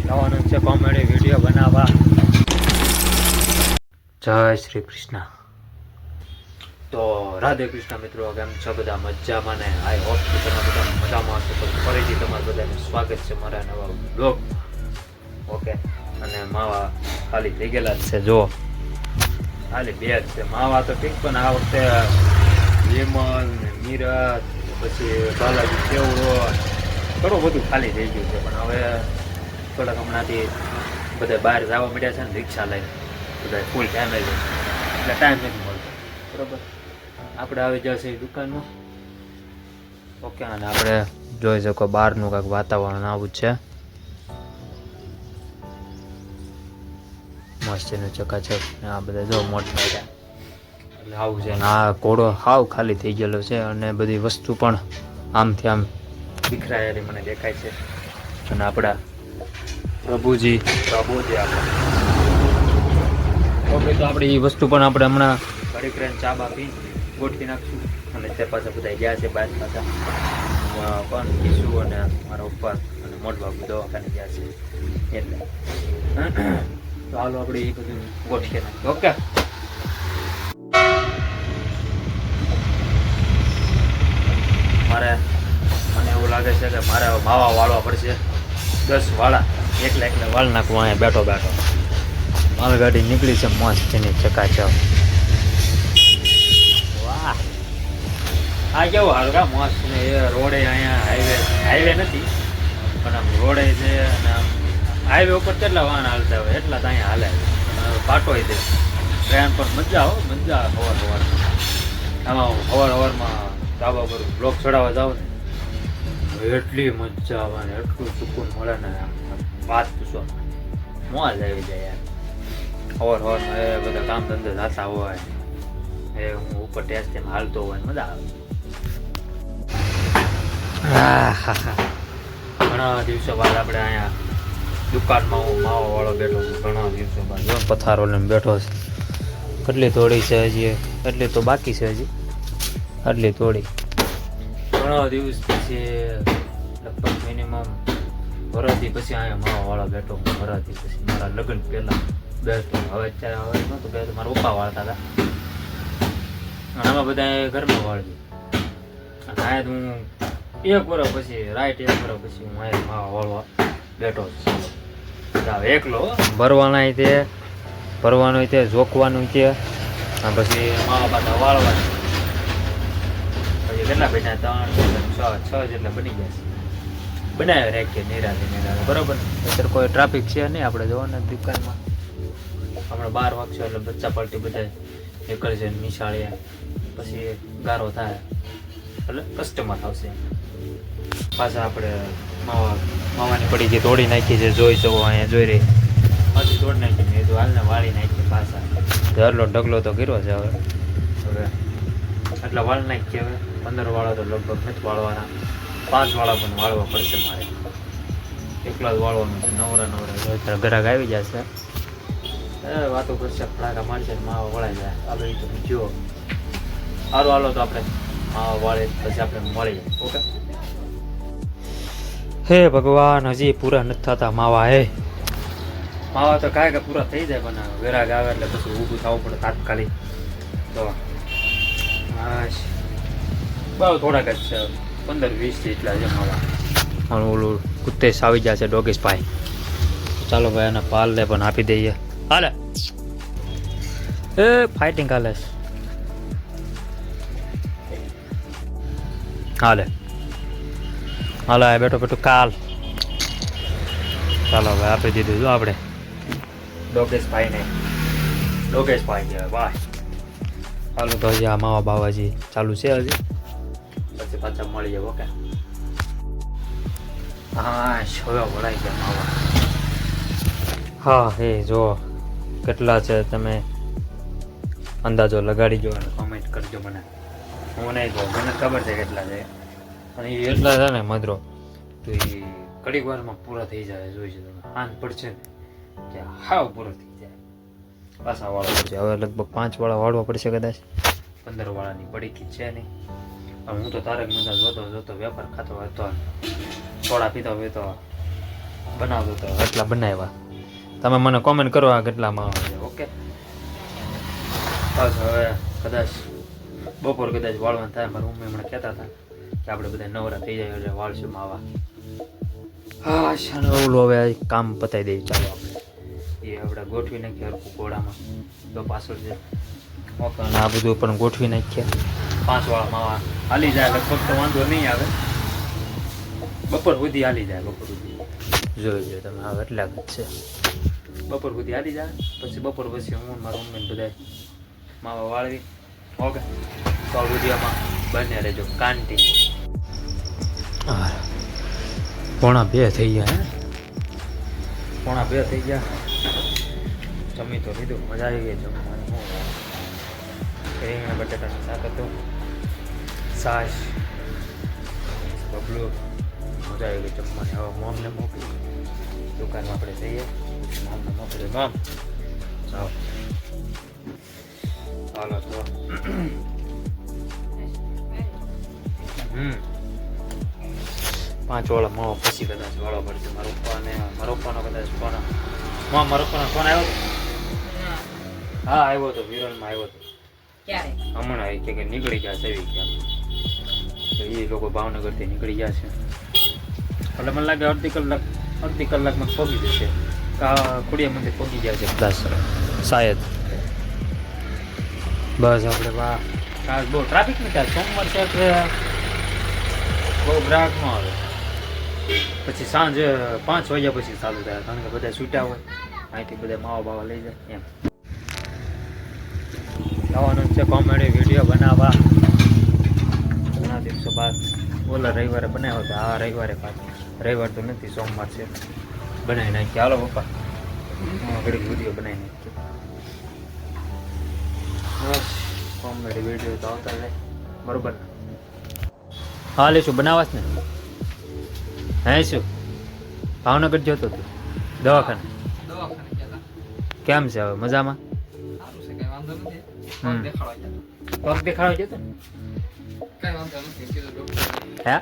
જવાનું છે comedy video બનાવવા. જય શ્રી કૃષ્ણ. તો રાધે કૃષ્ણ મિત્રો, કેમ છો બધા? મજામાં ને? આઈ હોપ કે તમે બધા મજામાં હશો. તો ફરીથી તમારું બધાનું સ્વાગત છે મારા નવા બ્લોગ. ઓકે, અને માવા ખાલી થઈ ગયેલા છે. જો ખાલી બે જ છે માવા તો ઠીક, પણ આ વખતે લેમન, મીરજ, પછી બાલાજી કેવડો ઘણું બધું ખાલી થઈ ગયું છે. પણ હવે થોડાક હમણાંથી બધા બહાર જવા માંડ્યા છે ને, રિક્ષા લઈને બધા ફૂલ ફેમિલી, એટલે ટાઈમ નથી મળતો. બરાબર, આપણે આવી જશે દુકાનમાં. ઓકે, અને આપણે જોઈ શકો બહારનું કાંઈક વાતાવરણ આવું છે. મસ્ત એનું ચકાચક. આ બધા જો મોટા એટલે આવું છે. ને આ ઘોડો હાવ ખાલી થઈ ગયેલો છે, અને બધી વસ્તુ પણ આમથી આમ વિખરાયેલી મને દેખાય છે. અને આપણા પ્રભુજી આપણે ઓકે, તો આપણે એ વસ્તુ પણ આપણે હમણાં ઘડી કરીને ચા બા પી ગોઠવી નાખશું. અને તે પાછા બધા ગયા છે બાદ પાછા પણ કિશુ અને મારા ઉપર અને મોટ બાબુ દવાખાને ગયા છે. એટલે તો હાલો આપણે એ બધું ગોઠવી નાખીએ. ઓકે, મને એવું લાગે છે કે મારે માવા વાળવા પડશે 10 વાળા. એકલા વાળ નાખવું અહીંયા બેઠો માલગાડી નીકળી છે મસ્ત એની ચકાચક. વાહ, આ કેવું હાલકા મસ્ત ને. એ રોડે અહીંયા હાઈવે નથી, પણ આમ રોડે છે. અને આમ હાઈવે ઉપર કેટલા વાહન હાલતા હોય એટલા તો અહીંયા હાલે. પાટોય દે ટ્રેન પર મજા સવારમાં આમાં સવારમાં ધાબા પર બ્લોક ચડાવવા જાવ ને, એટલી મજા આવે ને, એટલું સુકૂન મળે ને, વાત પૂછો, મોજ આવી જાય યાર. સવારમાં એ બધા કામ ધંધે થતા હોય, એ હું ઉપર ટેસ્ટ હાલતો હોય, મજા આવે. ઘણા દિવસો બાદ આપણે અહીંયા દુકાનમાં હું માવા વાળો બેઠો છું. ઘણા દિવસો બાદ પથારો લઈને બેઠો છે. કેટલી તોડી છે હજી? એટલી તો બાકી છે હજી, આટલી તોડી. ઘણા દિવસ પછી, લગભગ મિનિમમ વરસથી પછી અહીંયા માવા વાળા બેઠો. વરસથી પછી મારા લગ્ન પહેલાં બેસતો. હવે અત્યારે નહોતું બેસતો, મારા પપ્પા વાળતા હતા. અને આમાં બધા ઘરમાં વાળ્યું. અને આ હું 1 વર્ષ પછી, રાઈટ 1 વર્ષ પછી હું અહીંયા માવા વાળવા બેઠો છું. એકલો ભરવાના તે ભરવાનું તે જોખવાનું તે, પછી માવા પાછા વાળવાનું. પછી કેટલા બેઠા? 3, 6 જેટલા બની ગયા છે. બનાવે રાખીએ નિરાતે બરાબર. અત્યારે કોઈ ટ્રાફિક છે નહીં. આપણે જોવાના દુકાનમાં હમણાં 12 વાગશે એટલે બચ્ચા પાર્ટી બધા નીકળશે નિશાળીએ. પછી ગારો થાય એટલે કસ્ટમર આવશે. પાછા આપણે માવાની પડી જે તોડી નાખી છે, જોઈ શકો અહીંયા જોઈ રહી. પાછી તોડી નાખી મેં તો હાલને વાળી નાખી પાછા. એટલો ઢગલો તો કર્યો છે. હવે એટલા વાળ નાખીએ. હવે 15 વાળા તો લગભગ નથી વાળવાના. 5 વાળા પણ વાળવા પડશે મારે. એકલા જ વાળવાનું છે. નવરા ગ્રાહક આવી જશે, વાતો કરશે, ફટાકા મારશે, માવા વળાઈ જાય. આપણે તો જો સારું હાલો તો આપણે માવા વાળે પછી આપણે મળીએ. ઓકે. હે ભગવાન, હજી પૂરા નથી થતા માવા. માવા તો કાંઈ પૂરા થઈ જાય, પણ ગ્રાહક આવે એટલે પછી ઊભું થવું પડે તાત્કાલિક. તો બહુ થોડાક જ છે, 15-20 જેટલા છે માવા. અને ઓલું કુત્તેશ આવી જાય છે ડોગેશ ભાઈ. ચાલો ભાઈ, એને પાલને પણ આપી દઈએ. હાલે ફાઇટિંગ હાલે. હાલો આ બેઠો કાલ. ચાલો ભાઈ, આપી દીધું જો આપણે ડોગેશભાઈને. ડોગેશભાઈ કહેવાય ભાઈ. ચાલો તો હજી આ માવા બાવાજી ચાલુ છે હજી, પછી પાછા મળીએ. ઓકે. હા, શોયો વળાઈ ગયા માવા. હા, જો કેટલા છે તમે અંદાજો લગાડી જો અને કોમેન્ટ કરજો મને. હું નહીં કહું, મને ખબર છે કેટલા છે. અને એ એટલા છે ને મધરો, તો એ ઘડીક વારમાં પૂરા થઈ જાય. જોઈશે તમે, હાન પડશે ને કે હાવ પૂરો થઈ જાય. પાછા વાળવા પડશે. હવે લગભગ 5 વાળા વાળવા પડશે કદાચ. 15 વાળાની પડીકી છે નહીં. હું તો તારક મહેતા જોતો વેપાર ખાતો હતો, સોડા પીતો બનાવતો તો એટલા બનાવ્યા. તમે મને કોમેન્ટ કરો આ કેટલા માવા છે. ઓકે બસ હવે કદાચ બપોર કદાચ વાળવાનું થાય. મારા મમ્મી હમણાં કહેતા હતા કે આપણે બધા નવરા થઈ જાય એટલે વાળશું માવા. હા શાનો ઓલું હવે કામ પતાવી દઈએ. ચાલો આપણે એ આપણે ગોઠવી નાખીએ હરખું ઘોડામાં તો પાછળ છે. ઓકે અને આ બધું પણ ગોઠવી નાખીએ. 5 વાળા માવા હાલી જાય લગભગ તો વાંધો નહીં આવે. બપોર સુધી હાલી જાય. બપોર સુધી જોઈ લો તમે હવે એટલા જ છે. બપોર સુધી હાલી જાય પછી બપોર પછી હું મારા મમ્મીને બધા માવા વાળવી. ઓકે તો વિડીયોમાં બને રહેજો. કાંટી 1:45 થઈ ગયા. 1:45 થઈ ગયા. જમી તો લીધું. મજા આવી ગઈ જમવાની. રીંગણા બટાકાનું શાક હતું, છાશ, બબલું. મજા આવી ગઈ જમવાની. હવે મોમને મોકલી દુકાનમાં આપણે જઈએ. મોમને મોકલી મોમ ચાલો ચાલો તો 5 વાળા માવો પછી કદાચ વાળો પડશે. મારા પપ્પાનો કદાચ ફોન ફોન આવ્યો હતો. હા આવ્યો હતો. વિરલમાં આવ્યો હતો હમણાં. આવી કે નીકળી ગયા છે એવી ક્યાં તો એ લોકો ભાવનગરથી નીકળી ગયા છે. એટલે મને લાગે અડધી કલાકમાં પહોંચી જશે. ખોડિયા મંદિર પહોંચી ગયા છે કદાચ શાયદ. બસ આપણે બહુ ટ્રાફિક નહીં થાય. સોમવાર છે એટલે બહુ ગ્રાહક ન આવે. પછી સાંજે 5 વાગ્યા પછી ચાલુ થાય કારણ કે બધા છૂટ્યા હોય. અહીંથી બધા માવા લઈ જાય એમ. જવાનું છે કોમેડી વિડીયો બનાવવા. ઘણા દિવસો બાદ ઓલા રવિવારે બનાવ્યો હતો. આ રવિવારે પાછો રવિવાર તો નથી, સોમવાર છે. બનાવી નાખીએ. હાલો પપ્પા ઘડીક વિડીયો બનાવી નાખીએ. બસ કોમેડી વિડીયો તો આવતા જાય બરોબર. હા લેશું બનાવાસ ને. હે શું ભાવનગર જતો તું દવાખાને? કેમ છે હવે? મજામાં? પગ દેખાડવા જતો ને? હે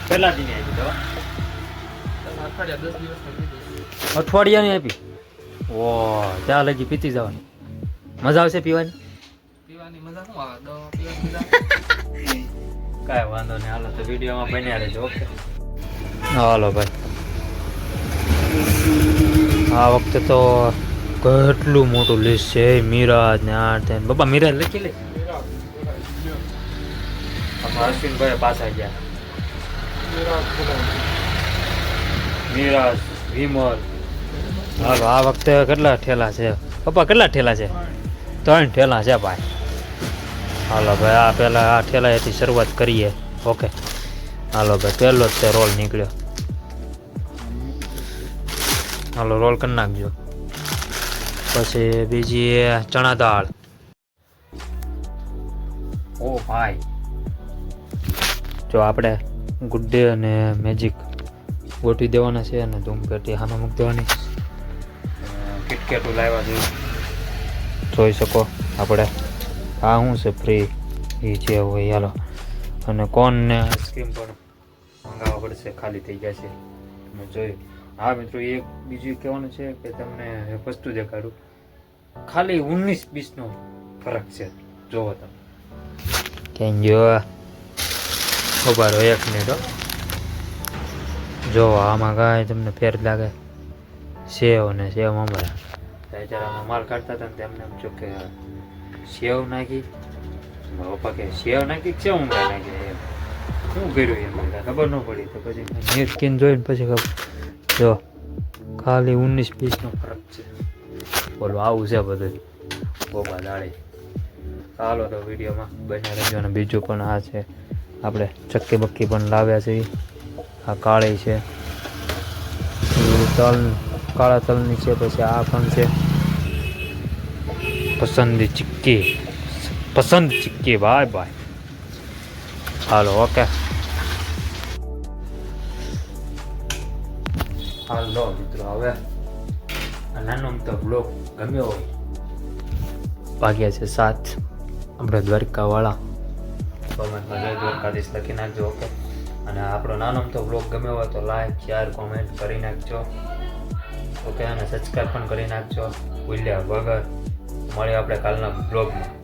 કેટલા દિન આપી દવા? અઠવાડિયાની આપી? ઓ ત્યાં લગી પીતી જવાની. મજા આવશે પીવાની? કાંઈ વાંધો નહીં. હાલો તો વિડીયોમાં બન્યા રહેજો. ઓકે હાલો ભાઈ. આ વખતે તો કેટલું મોટું લિસ્ટ છે. મિરાજ ને આ તે. બાપા મિરાજ લખી લે. અશ્વિનભાઈ પાછા ગયા. મિરાજ, વિમલ. હાલો આ વખતે કેટલા ઠેલા છે પપ્પા? કેટલા ઠેલા છે? 3 ઠેલા છે ભાઈ. હાલો ભાઈ આ પહેલાં આ ઠેલાએથી શરૂઆત કરીએ. ઓકે હાલો ભાઈ પહેલો જ તે રોલ નીકળ્યો. હાલો રોલ કરી નાખજો. પછી બીજી ચણા દાળ. ઓ ભાઈ જો આપણે ગુડ ડે અને મેજિક ગોઠવી દેવાના છે અને ધૂમપેટી હામાં મૂકી દેવાની. કિટકેટું લાવ્યા છે જોઈ શકો આપણે. આ શું છે ફ્રી એ છે હોય. હાલો અને કોનને આઈસ્ક્રીમ પણ મંગાવવા પડશે. ખાલી થઈ ગયા છે તમે જોયું. હા મિત્રો એક બીજું કહેવાનું છે કે તમને વસ્તુ દેખાડું. ખાલી 19-20 ફરક છે. જોવો તમે. કેમ જો ખબર હોય 1 મિનિટ જો આમાં કાંઈ તમને ફેર લાગે? સેવ ને સેવ અમારા બેચારામાં માલ કાઢતા હતા ને તેમને એમ જો કે સેવ નાખી. પપ્પા કે સેવ નાખી સેવ ઉમરા નાખી. શું કર્યું એમ ખબર ન પડી. તો પછી નેટ સ્કીન જોઈને પછી ખબર. જો ખાલી 19-20 ફરક છે. બોલો આવું છે બધું બોબા દાળી. ચાલો તો વિડીયોમાં બન્યા રહેજો. અને બીજું પણ આ છે આપણે ચક્કી બક્કી પણ લાવ્યા છે. આ કાળી છે તલ, કાળા તલની છે. પછી આ પણ છે પસંદ ચિક્કી ભાઈ ભાઈ. હાલો ઓકે હાલો મિત્રો હવે નાનો તો બ્લોગ ગમ્યો હોય. વાગ્યા છે 7. આપણે દ્વારકાવાળા કોમેન્ટમાં જય દ્વારકાધીશ લખી નાખજો. ઓકે અને આપણો નાનો તો બ્લોગ ગમ્યો હોય તો લાઈક શેર કોમેન્ટ કરી નાખજો. ઓકે, અને સબસ્ક્રાઈબ પણ કરી નાખજો ભૂલ્યા વગર. મળીએ આપણે કાલના બ્લોગમાં.